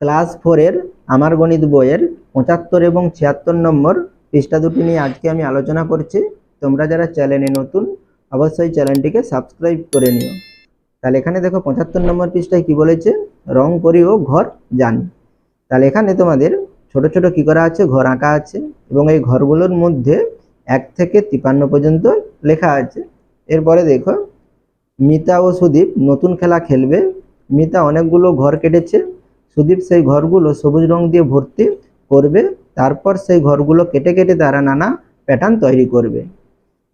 Class 4-এর আমার গণিত বইয়ের 75 এবং 76 নম্বর পৃষ্ঠা দুটি নিয়ে আজকে আমি আলোচনা করছি। তোমরা যারা চ্যানেলে নতুন অবশ্যই চ্যানেলটিকে সাবস্ক্রাইব করে নিও। তাহলে এখানে দেখো 75 নম্বর পৃষ্ঠায় কি বলেছে, রং করি ও ঘর জানি। তাহলে এখানে তোমাদের ছোট ছোট কি করা আছে, ঘর আঁকা আছে এবং এই ঘরগুলোর মধ্যে 1 থেকে 53 পর্যন্ত লেখা আছে। এরপরে দেখো, মিতা ও সুদীপ নতুন খেলা খেলবে। মিতা অনেকগুলো ঘর কেটেছে, সুদীপ সেই ঘরগুলো সবুজ রং দিয়ে ভর্তি করবে। তারপর সেই ঘরগুলো কেটে কেটে তারা নানা প্যাটার্ন তৈরি করবে।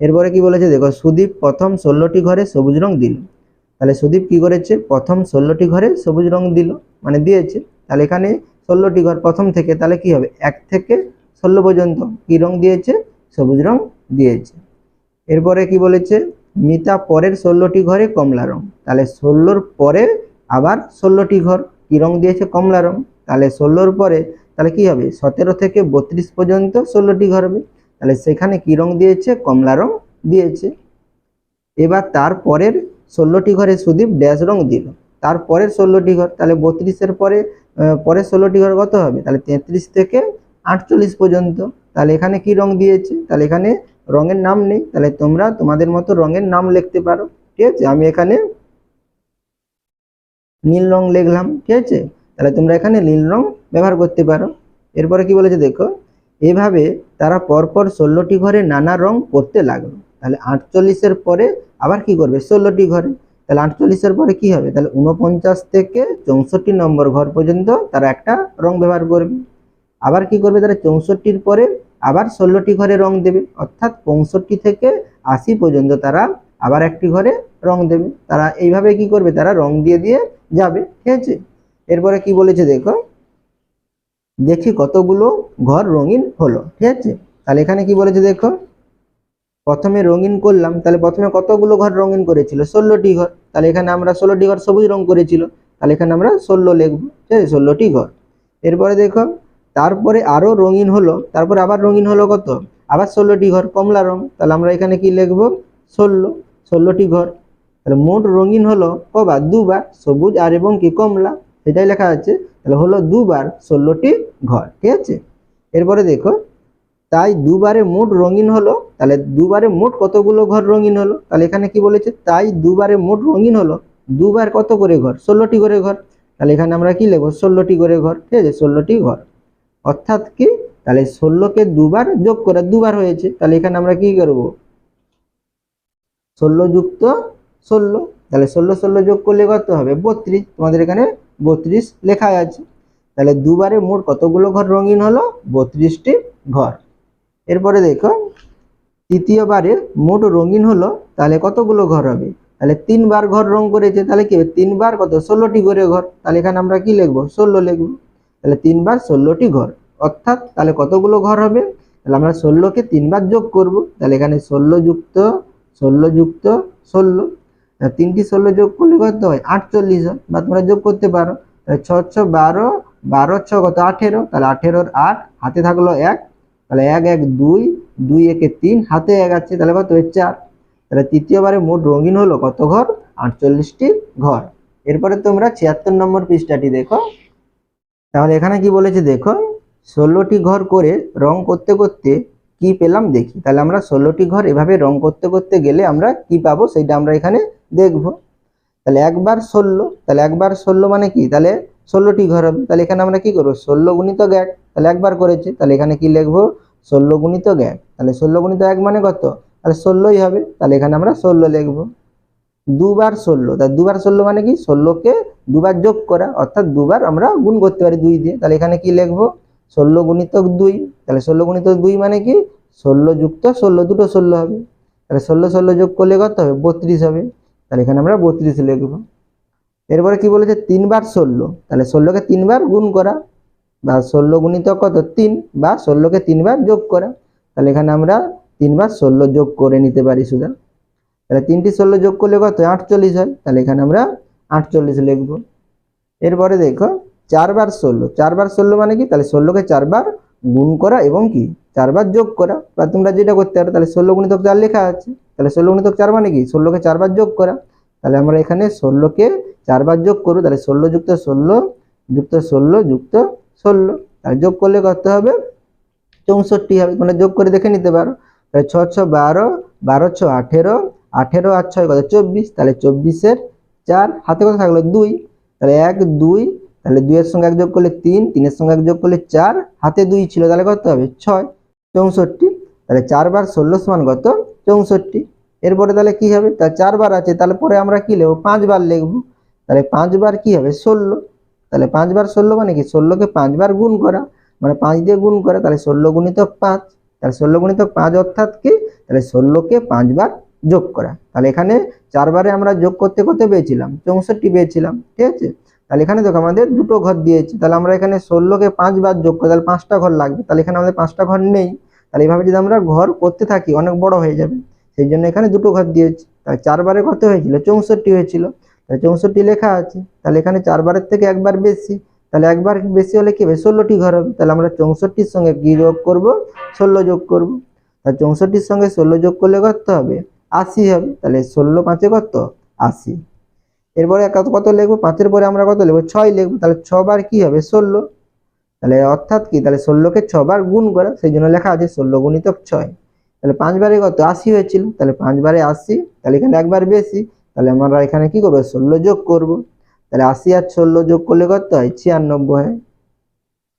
এরপরে কি বলেছে দেখো, সুদীপ প্রথম 16টি ঘরে সবুজ রং দিল। তাহলে সুদীপ কি করেছে, প্রথম 16টি ঘরে সবুজ রং দিল, মানে দিয়েছে। তাহলে এখানে 16টি ঘর প্রথম থেকে, তাহলে কি হবে, 1 থেকে 16 পর্যন্ত কি রং দিয়েছে, সবুজ রং দিয়েছে। এরপরে কি বলেছে, মিতা পরের 16টি ঘরে কমলা রং। তাহলে 16-র পরে আবার 16টি ঘর কি রং দিয়েছে, কমলা রং। তাহলে 16-র পরে তাহলে কি হবে, 17 থেকে 32 পর্যন্ত 16টি ঘর হবে। তাহলে সেখানে কি রং দিয়েছে, কমলা রং দিয়েছে। এবার তারপরের 16টি ঘরে সুদীপ ড্যাশ রং দিল। তারপরের 16টি ঘর, তাহলে 32-এর পরে পরের 16টি ঘর কত হবে, তাহলে 33 থেকে 48 পর্যন্ত। তাহলে এখানে কি রং দিয়েছে, তাহলে এখানে রঙের নাম নেই। তাহলে তোমরা তোমাদের মতো রঙের নাম লিখতে পারো, ঠিক আছে। আমি এখানে নীল রং লিখলাম, ঠিক আছে। তাহলে তোমরা এখানে নীল রং ব্যবহার করতে পারো। এরপরে কি বলেছে দেখো, এভাবে তারা পরপর 16টি ঘরে নানা রং করতে লাগলো। তাহলে 48-এর পরে আবার কি করবে, 16টি ঘরে। তাহলে 48-এর পরে কি হবে, তাহলে 49 থেকে 64 নম্বর ঘর পর্যন্ত তারা একটা রং ব্যবহার করবে। আবার কি করবে, তারা 64-র পরে আবার 16টি ঘরে রং দেবে, অর্থাৎ 65 থেকে 80 পর্যন্ত তারা আবার একটি ঘরে রং দেবে। তারা এইভাবে কি করবে, তারা রং দিয়ে দিয়ে যাবে, ঠিক আছে। এরপরে কি বলেছে দেখো, দেখি কতগুলো ঘর রঙিন হলো, ঠিক আছে। তাহলে এখানে কি বলেছে দেখো, প্রথমে রঙিন করলাম, তাহলে প্রথমে কতগুলো ঘর রঙিন করেছিল, 16টি ঘর। তাহলে এখানে আমরা 16টি ঘর সবুজ রং করেছিল, তাহলে এখানে আমরা 16 লিখবো, ঠিক আছে, 16টি ঘর। এরপরে দেখো, তারপরে আরো রঙিন হলো, তারপরে আবার রঙিন হলো কত, আবার 16টি ঘর কমলা রং। তাহলে আমরা এখানে কি লিখবো, 16টি ঘর। তাহলে মোট রঙিন হলো কবার, দুবার, সবুজ আর এবং কি কমলা, সেটাই লেখা আছে। তাহলে হলো দুবার 16টি ঘর, ঠিক আছে। এরপরে দেখো, তাই দুবারে মোট রঙিন হলো। তাহলে দুবারে মোট কতগুলো ঘর রঙিন হলো, তাহলে এখানে কি বলেছে, তাই দুবারে মোট রঙিন হলো, দুবার কত করে ঘর, 16টি করে ঘর। তাহলে এখানে আমরা কি লিখবো, 16টি করে ঘর, ঠিক আছে, 16টি ঘর। অর্থাৎ কি, তাহলে 16কে দুবার যোগ করে দুবার হয়েছে। তাহলে এখানে আমরা কি করব, 16 যুক্ত 16। তাহলে 16 যোগ করলে কত হবে, 32। তোমাদের এখানে 32 লেখা আছে। তাহলে দুবারে মোট কতগুলো ঘর রঙিন হলো, 32টি ঘর। এরপরে দেখো, তৃতীয়বারে মোট রঙিন হলো, তাহলে কতগুলো ঘর হবে, তাহলে 3বার ঘর রং করেছে। তাহলে কি হবে, 3বার কত, 16টি করে ঘর। তাহলে এখানে আমরা কি লিখবো, 16 লিখবো। তাহলে 3বার 16টি ঘর, অর্থাৎ তাহলে কতগুলো ঘর হবে, তাহলে আমরা 16কে 3বার যোগ করব। তাহলে এখানে 16 যুক্ত 16 যুক্ত 16, তিনটি 16 যোগ করলে কত হয়, 48 হয়, বা তোমরা যোগ করতে পারো। তাহলে 6 6 12, 12 6 কত, 18। তাহলে 18-র 8, হাতে থাকলো 1, তাহলে 1 1 2, 2 1 3, হাতে 1 আছে, তাহলে কত, 4। তাহলে তৃতীয়বারে মোট রঙিন হলো কত ঘর, 48টি ঘর। এরপরে তোমরা 76 নম্বর পৃষ্ঠাটি দেখো। তাহলে এখানে কি বলেছে দেখো, 16টি ঘর করে রং করতে করতে কি পেলাম দেখি। তাহলে আমরা 16টি ঘর এভাবে রং করতে করতে গেলে আমরা কি পাবো, সেটা আমরা এখানে দেখব। তাহলে একবার 16, তাহলে একবার 16 মানে কি, তাহলে 16টি ঘর হবে। তাহলে এখানে আমরা কি করবো, 16 গুণিতক 1, তাহলে একবার করেছে। তাহলে এখানে কি লিখবো, 16 গুণিতক 1। তাহলে 16 গুণিতক 1 মানে কত, তাহলে 16ই হবে। তাহলে এখানে আমরা 16 লিখবো। দুবার 16, তাহলে দুবার 16 মানে কি, 16কে দুবার যোগ করা, অর্থাৎ দুবার আমরা গুণ করতে পারি 2 দিয়ে। তাহলে এখানে কি লিখবো, 16 গুণিতক 2। তাহলে 16 গুণিতক 2 মানে কি, 16 যুক্ত 16, দুটো 16 হবে। তাহলে 16 16 যোগ করলে কত হবে, 32 হবে। তাহলে এখানে আমরা 32 লিখবো। এরপরে কি বলেছে, 3বার 16, তাহলে 16কে 3বার গুণ করা, বা 16 গুণিতক কত, 3, বা 16কে 3বার যোগ করা। তাহলে এখানে আমরা 3বার 16 যোগ করে নিতে পারি সুদা। তাহলে 3টি 16 যোগ করলে কত, 48 হয়। তাহলে এখানে আমরা 48 লিখবো। এরপরে দেখো, 4বার 16, 4বার 16 মানে কি, তাহলে 16কে 4বার গুণ করা এবং কি 4বার যোগ করা, বা তোমরা যেটা করতে পারো। তাহলে 16 গুণিতক 4 লেখা আছে, তাহলে 16 গুণিতক 4 মানে কি, 16কে 4বার যোগ করা। তাহলে আমরা এখানে 16কে 4বার যোগ করব। তাহলে 16 যুক্ত 16, যুক্ত 16 যুক্ত 16, তাহলে যোগ করলে কত হবে 64 হবে। তোমরা যোগ করে দেখে নিতে পারো। তাহলে 6 6 12, 12 6 18, 18 আর 6 কত 24, তাহলে 24 4 হাতে কত থাকলো 2, তাহলে 1 2, তাহলে 2 এর সঙ্গে 1 যোগ করলে 3, 3 এর সঙ্গে 1 যোগ করলে 4, হাতে 2 ছিল, তাহলে কত হবে 6 64, তাহলে 4 বার 16 সমান কত 64। এরপরে তাহলে কি হবে, তা 4 বার আছে, তাহলে পরে আমরা কি লিখব 5 বার লিখব, তাহলে 5 বার কি হবে 16, তাহলে 5 বার 16 মানে কি 16 কে 5 বার গুণ করা, মানে 5 দিয়ে গুণ করা, তাহলে 16 গুণিতক 5, তাহলে 16 গুণিতক 5 অর্থাৎ কি, তাহলে 16 কে 5 বার যোগ করা। তাহলে এখানে 4 বারে আমরা যোগ করতে কত পেয়েছিলাম 64 পেয়েছিলাম, ঠিক আছে। তাহলে এখানে দেখো আমাদের দুটো ঘর দিয়েছে, তাহলে আমরা এখানে 16 কে 5 বার যোগ করি, তাহলে 5টা ঘর লাগবে, তাহলে এখানে আমাদের 5টা ঘর নেই। তাহলে এইভাবে যদি আমরা ঘর করতে থাকি অনেক বড় হয়ে যাবে, সেই জন্য এখানে দুটো ঘর দিয়েছে। তাহলে 4 বারে কত হয়েছিল 64 হয়েছিল, তাহলে 64 লেখা আছে। তাহলে এখানে 4 বারের থেকে একবার বেশি, তাহলে একবার বেশি হলে কি হবে 16টি ঘর হবে, তাহলে আমরা 64-র সঙ্গে কি যোগ করব 16 যোগ করব। তাহলে 64-র সঙ্গে 16 যোগ করলে কত হবে 80 হবে, তাহলে 16 5 কত 80। এরপরে কত লিখবো 5-এর পরে আমরা কত লিখবো 6 লিখবো, তাহলে 6 বার কি হবে 16, তাহলে অর্থাৎ কি, তাহলে 16 কে 6 বার গুণ করা, সেই জন্য লেখা আছে 16 গুণিতক 6। তাহলে 5 বারে কত 80 হয়েছিল, তাহলে 5 বারে 80, তাহলে এখানে একবার বেশি, তাহলে আমরা এখানে কি করবো 16 যোগ করব, তাহলে 80 আর 16 যোগ করলে কত হয় 96 হয়,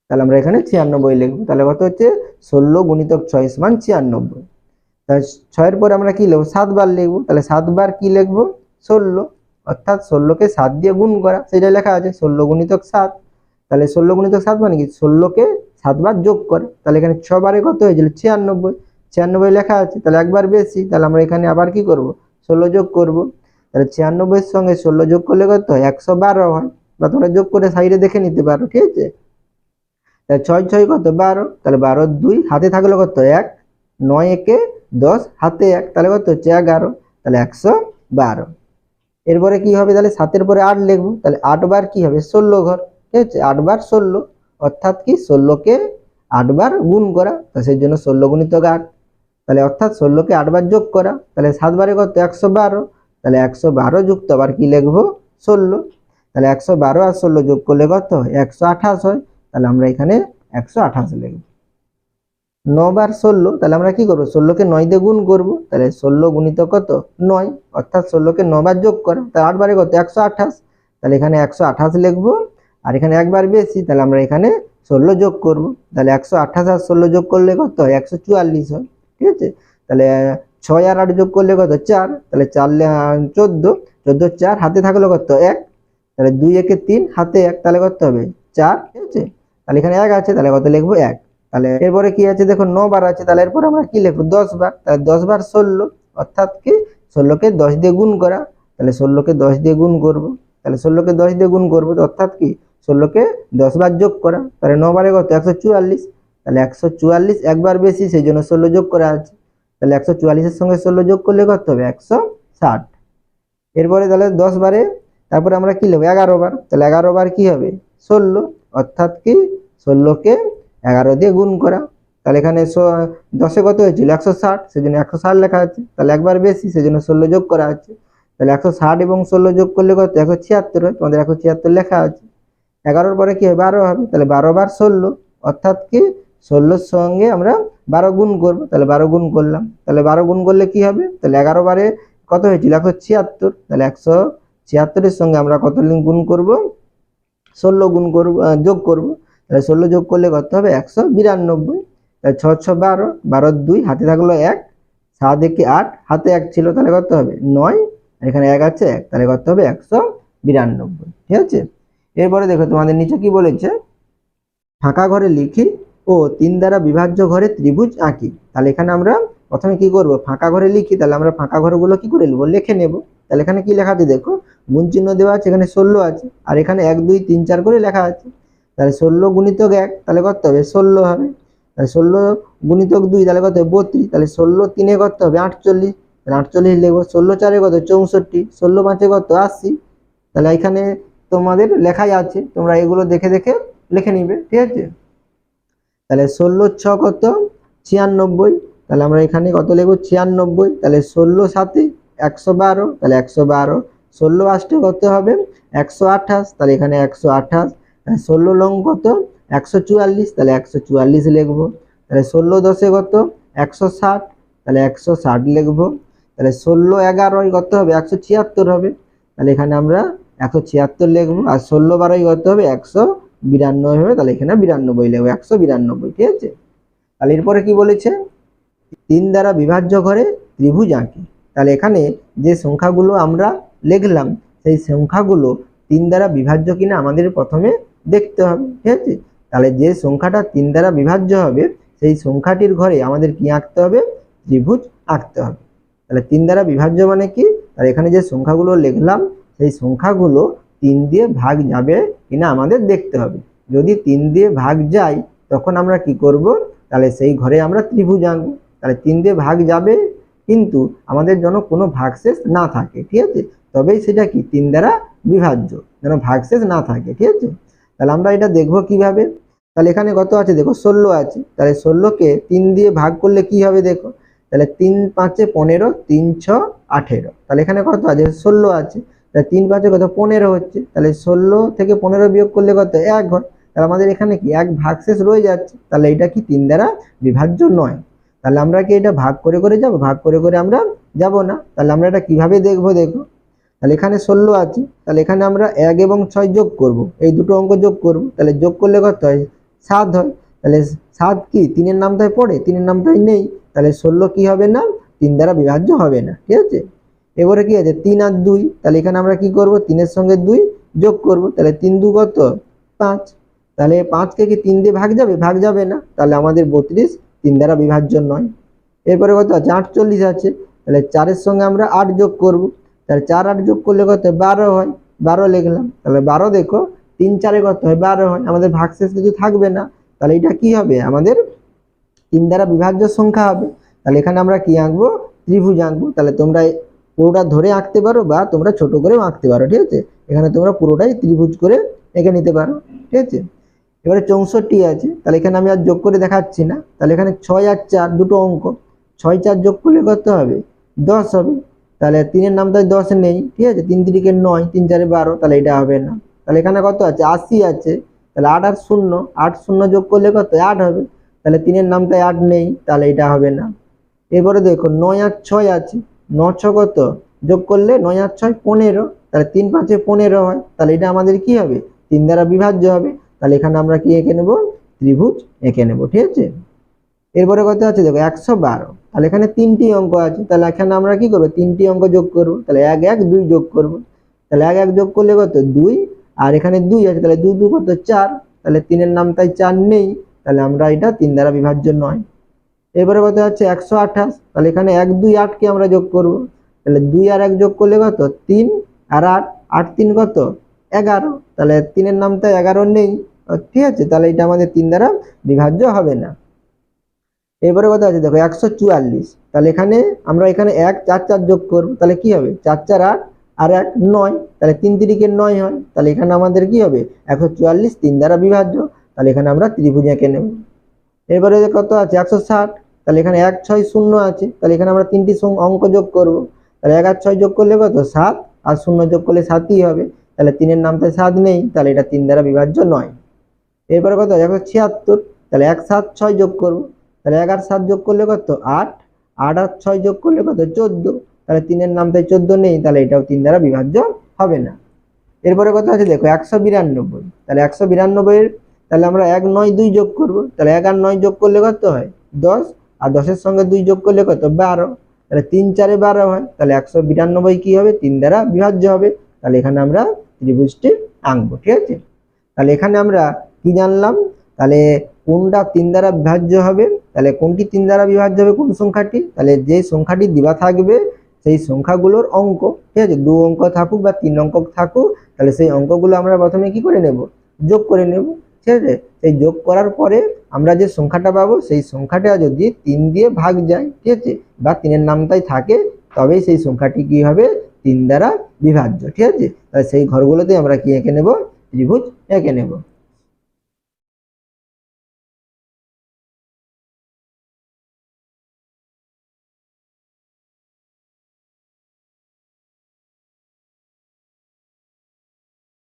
তাহলে আমরা এখানে 96 লিখবো। তাহলে কত হচ্ছে 16 গুণিতক 6 সমান 96। তাহলে 6-এর পরে আমরা কি লিখবো 7 বার লিখবো, তাহলে 7 বার কি লিখবো 16, অর্থাৎ 16 কে 7 দিয়ে গুণ করা, সেটা লেখা আছে 16 গুণিতক 7। তাহলে 16 গুণিতক 7 মানে কি 16 কে 7 বার যোগ করে, তাহলে এখানে 6 বারে কত হয়েছিল 96, 96 লেখা আছে, তাহলে একবার বেশি, তাহলে আমরা এখানে আবার কি করব 16 যোগ করব। তাহলে 96-এর সঙ্গে 16 যোগ করলে কত হয় 112 হয়, বা তোমরা যোগ করে সাইডে দেখে নিতে পারো, ঠিক আছে। তাহলে 6 6 কত 12, তাহলে 12 2 হাতে থাকলো কত 1, 9 1 10 হাতে 1, তাহলে কত হচ্ছে 11, তাহলে 112। এরপরে কি হবে তাহলে 7-এর পরে 8 লিখবো, তাহলে 8 বার কি হবে 16 ঘর, ঠিক আছে, 8 বার 16, অর্থাৎ কি 16 কে 8 বার গুণ করা, তো সেই জন্য 16 গুণিতক 8, তাহলে অর্থাৎ 16 কে 8 বার যোগ করা, তাহলে 7 বারে কত 112, তাহলে 112 যুক্ত আবার কি লিখবো 16, তাহলে 112 আর 16 যোগ করলে কত হয় 128 হয়, তাহলে আমরা এখানে 128 লিখব। 9 বার 16, তাহলে আমরা কি করবো 16 কে 9 দিয়ে গুণ করব, তাহলে 16 গুণিতক কত 9, অর্থাৎ 16 কে 9 বার যোগ করা, তাহলে 8 বারে কত 128, তাহলে এখানে 128 লিখবো। আর এখানে একবার বেশি, তাহলে আমরা এখানে 16 যোগ করব, তাহলে 128 আর 16 যোগ করলে কত হয় 144 হয়, ঠিক আছে। তাহলে 6 আর 8 যোগ করলে কত 4, তাহলে 4 14, 14 4 হাতে থাকলো কত 1, তাহলে 2 1 3 হাতে 1, তাহলে কত হবে 4, ঠিক আছে। তাহলে এখানে 1 আছে, তাহলে কত লিখবো 1। তাহলে এরপরে কি আছে দেখো 9 বার আছে, তাহলে এরপর আমরা কি লিখবো 10 বার, তাহলে 10 বার 16, অর্থাৎ কি 16 কে 10 দিয়ে গুণ করা, তাহলে 16 কে 10 দিয়ে গুণ করব, তাহলে 16 কে 10 দিয়ে গুণ করব, অর্থাৎ কি 16 কে 10 বার যোগ করা, তাহলে 9 বারে কত 144, তাহলে 144 একবার বেশি, সেই জন্য 16 যোগ করা আছে, তাহলে 144 এর সঙ্গে 16 যোগ করলে কত হবে 160। এরপরে তাহলে 10 বারে তারপরে আমরা কি লিখব 11 বার, তাহলে 11 বার কি হবে 16, অর্থাৎ কি 16 কে 11 দিয়ে গুণ করা, তাহলে এখানে 10-এ কত হয়েছিল 160, সেজন্য 160 লেখা আছে, তাহলে একবার বেশি, সেজন্য 16 যোগ করা আছে, তাহলে 160 এবং 16 যোগ করলে কত 176 হয়, তোমাদের 176 লেখা আছে। 11-এর পরে কি হবে 12 হবে, তাহলে 12 বার 16, অর্থাৎ কি 16-এর সঙ্গে আমরা 12 গুণ করব, তাহলে 12 গুণ করলাম, তাহলে 12 গুণ করলে কি হবে, তাহলে 11 বারে কত হয়েছিল 176, তাহলে 176-এর সঙ্গে আমরা কত গুণ করব 16 গুণ করব, যোগ করব, তাহলে 16 যোগ করলে কত হবে 192, তাহলে 6 6 12, 12 2 হাতে থাকলো 1, 7 1 8 হাতে 1 ছিল, তাহলে কত হবে 9, আর এখানে 1 আছে 1, তাহলে কত হবে 192, ঠিক আছে। এরপরে দেখো তোমাদের নিচে কি বলেছে, ফাঁকা ঘরে লিখি ও 3 দ্বারা বিভাজ্য ঘরে ত্রিভুজ আঁকি। তাহলে এখানে আমরা প্রথমে কি করব ফাঁকা ঘরে লিখি, তাহলে আমরা ফাঁকা ঘরগুলো কি করে নেব লিখে নেব। তাহলে এখানে কি লেখা আছে দেখো, গুণ চিহ্ন দেওয়া আছে, এখানে 16 আছে, আর এখানে 1 2 3 4 করে লেখা আছে, তাহলে 16 গুণিতক 1, তাহলে কত হবে 16 হবে, তাহলে 16 গুণিতক 2, তাহলে কত হবে 32, তাহলে 16 3-এ কত হবে 48, তাহলে 48 লিখবো, 16 4-এ কত 64, 16 5-এ কত 80, তাহলে এখানে তোমাদের লেখাই আছে, তোমরা এগুলো দেখে দেখে লিখে নিবে, ঠিক আছে। তাহলে 16 6 কত 96, তাহলে আমরা এখানে কত লিখবো 96, তাহলে 16 7-এ 112, তাহলে 112, 16 8-এ কত হবে 128, তাহলে এখানে 128, তাহলে 16 লং কত 144, তাহলে 144 লিখবো। তাহলে 16 10 কত 160, তাহলে 160 লিখবো। তাহলে 16 11 কত হবে 176 হবে, তাহলে এখানে আমরা 176 লিখবো। আর 16 12 কত হবে 192 হবে, তাহলে এখানে 92 লিখবো, 192। ঠিক আছে। তাহলে এরপরে কি বলেছে 3 দ্বারা বিভাজ্য ঘরে ত্রিভুজ আঁকি। তাহলে এখানে যে সংখ্যাগুলো আমরা লিখলাম সেই সংখ্যাগুলো 3 দ্বারা বিভাজ্য কিনা আমাদের প্রথমে দেখতে হবে। ঠিক আছে। তাহলে যে সংখ্যাটা 3 দ্বারা বিভাজ্য হবে সেই সংখ্যাটির ঘরে আমাদের কি আঁকতে হবে ত্রিভুজ আঁকতে হবে। তাহলে 3 দ্বারা বিভাজ্য মানে কি, তাহলে এখানে যে সংখ্যাগুলো লিখলাম সেই সংখ্যাগুলো 3 দিয়ে ভাগ যাবে কিনা আমাদের দেখতে হবে। যদি 3 দিয়ে ভাগ যায় তখন আমরা কি করব, তাহলে সেই ঘরে আমরা ত্রিভুজ আঁকবো। তাহলে 3 দিয়ে ভাগ যাবে কিন্তু আমাদের যেন কোনো ভাগশেষ না থাকে। ঠিক আছে, তবেই সেটা কি 3 দ্বারা বিভাজ্য, যেন ভাগশেষ না থাকে। ঠিক আছে। তাহলে আমরা এটা দেখবো কিভাবে। তাহলে এখানে কত আছে দেখো 16 আছে, তাহলে 16কে 3 দিয়ে ভাগ করলে কি হবে দেখো, তাহলে 3 5 15, 3 6 18, তাহলে এখানে কত আছে 16 আছে, তাহলে 3 5 কত 15 হচ্ছে, তাহলে 16 থেকে 15 বিয়োগ করলে কত 1 হয়, তাহলে আমাদের এখানে কি এক ভাগশেষ রয়ে যাচ্ছে, তাহলে এটা কি 3 দ্বারা বিভাজ্য নয়। তাহলে আমরা কি এটা ভাগ করে করে যাব, ভাগ করে করে আমরা যাব না। তাহলে আমরা এটা কিভাবে দেখবো দেখো, তাহলে এখানে 16 আছে, তাহলে এখানে আমরা 1 এবং 6 যোগ করব, এই দুটো অঙ্ক যোগ করব, তাহলে যোগ করলে কত হয় 7 হয়, তাহলে 7 কি 3 এর নামটায় পড়ে, 3 এর নামটায় নেই, তাহলে 16 কি হবে না 3 দ্বারা বিভাজ্য হবে না। ঠিক আছে। এবারে কি আছে 3 আর 2, তাহলে এখানে আমরা কি করব 3 এর সঙ্গে 2 যোগ করব, তাহলে 3 2 কত 5, তাহলে 5 কে কি 3 দিয়ে ভাগ যাবে, ভাগ যাবে না, তাহলে আমাদের 32 3 দ্বারা বিভাজ্য নয়। এরপরে কত আছে 48 আছে, তাহলে 4 এর সঙ্গে আমরা 8 যোগ করব, তাহলে 4 8 যোগ করলে কত 12 হয়, 12 লিখলাম। তাহলে 12 দেখো 3 4 কত হয় 12 হয়, আমাদের ভাগশেষ কিছু থাকবে না, তাহলে এটা কি হবে আমাদের 3 দ্বারা বিভাজ্য সংখ্যা হবে। তাহলে এখানে আমরা কি আঁকবো ত্রিভুজ আঁকবো। তাহলে তোমরা পুরোটা ধরে আঁকতে পারো বা তোমরা ছোট করেও আঁকতে পারো। ঠিক আছে, এখানে তোমরা পুরোটাই ত্রিভুজ করে এঁকে নিতে পারো। ঠিক আছে। এবারে 64 আছে, তাহলে এখানে আমি আর যোগ করে দেখাচ্ছি না, তাহলে এখানে 6 আর 4 দুটো অঙ্ক, 6 4 যোগ করলে কত হবে 10 হবে, তাহলে 3 এর নামটা 10 নেই। ঠিক আছে, 3 3 9, 3 4 12, তাহলে এটা হবে না। তাহলে এখানে কত আছে 80 আছে, তাহলে 8 আর 0, 8 0 যোগ করলে কত 8 হবে, তাহলে 3 এর নামটায় 8 নেই, তাহলে এটা হবে না। এবারে দেখো 9 আর 6 আছে, 9 6 কত যোগ করলে 9 আর 6 15, তাহলে 3 5 15 হয়, তাহলে এটা আমাদের কি হবে 3 দ্বারা বিভাজ্য হবে। তাহলে এখানে আমরা কি এঁকে নেব ত্রিভুজ এঁকে নেব। ঠিক আছে। এরপরে কত আছে দেখো 112, তাহলে এখানে 3টি অঙ্ক আছে, তাহলে এখানে আমরা কি করব 3টি অঙ্ক যোগ করব, তাহলে 1 1 2 যোগ করব, তাহলে 1 1 যোগ করলে কত 2, আর এখানে 2 আছে, তাহলে 2 2 কত 4, তাহলে 3 এর নামটাই 4 নেই, তাহলে আমরা এটা 3 দ্বারা বিভাজ্য নয়। এবারে কত আছে 128, তাহলে এখানে 1 2 8 কে আমরা যোগ করব, তাহলে 2 আর 1 যোগ করলে কত 3 আর 8, 8 3 কত 11, তাহলে 3 এর নামটা 11 নেই। ঠিক আছে, তাহলে এটা আমাদের 3 দ্বারা বিভাজ্য হবে না। এবারে কত আছে দেখো 144, তাহলে এখানে আমরা এখানে 1 4 4 যোগ করব, তাহলে কি হবে 4 4 8 আর 1 9, তাহলে 3 3 9 হয়, তাহলে এখানে আমাদের কি হবে 144 3 দ্বারা বিভাজ্য, তাহলে এখানে আমরা ত্রিভুজ এঁকে নেব। এবারে কত আছে 160, তাহলে এখানে 1 6 0 আছে, তাহলে এখানে আমরা 3টি অঙ্ক যোগ করব, তাহলে 1 আর 6 যোগ করলে কত 7, আর 0 যোগ করলে 7ই হবে, তাহলে 3 এর নামটা 7 নেই, তাহলে এটা 3 দ্বারা বিভাজ্য নয়। এরপরে কত 176, তাহলে 1 7 6 যোগ করব, তাহলে 1 আর 7 যোগ করলে কত 8, 8 আর 6 যোগ করলে কত 14, তাহলে 3 এর নামটায় 14 নেই, তাহলে এটাও 3 দ্বারা বিভাজ্য হবে না। এরপরে কত আছে দেখো 192, তাহলে 192 তাহলে আমরা 1 9 2 যোগ করব, তাহলে 1 আর 9 যোগ করলে কত হয় 10, আর 10 এর সঙ্গে 2 যোগ করলে কত 12, তাহলে 3 4 12 হয়, তাহলে 192 কি হবে 3 দ্বারা বিভাজ্য হবে। তাহলে এখানে আমরা ত্রিভুজটি আঁকবো। ঠিক আছে। তাহলে এখানে আমরা কি জানলাম, তাহলে কোনটা 3 দ্বারা বিভাজ্য হবে, তাহলে কোনটি 3 দ্বারা বিভাজ্য হবে কোন সংখ্যাটি, তাহলে যে সংখ্যাটি দেওয়া থাকবে সেই সংখ্যাগুলোর অঙ্ক। ঠিক আছে, 2 অঙ্ক থাকুক বা 3 অঙ্ক থাকুক, তাহলে সেই অঙ্কগুলো আমরা প্রথমে কি করে নেব যোগ করে নেব। ঠিক আছে, এই যোগ করার পরে আমরা যে সংখ্যাটা পাবো সেই সংখ্যাটা যদি 3 দিয়ে ভাগ যায়, ঠিক আছে, বা 3 এর নামটাই থাকে, তবেই সেই সংখ্যাটি কি হবে 3 দ্বারা বিভাজ্য। ঠিক আছে, তাহলে সেই ঘরগুলোতে আমরা কি এঁকে নেব ত্রিভুজ এঁকে নেব।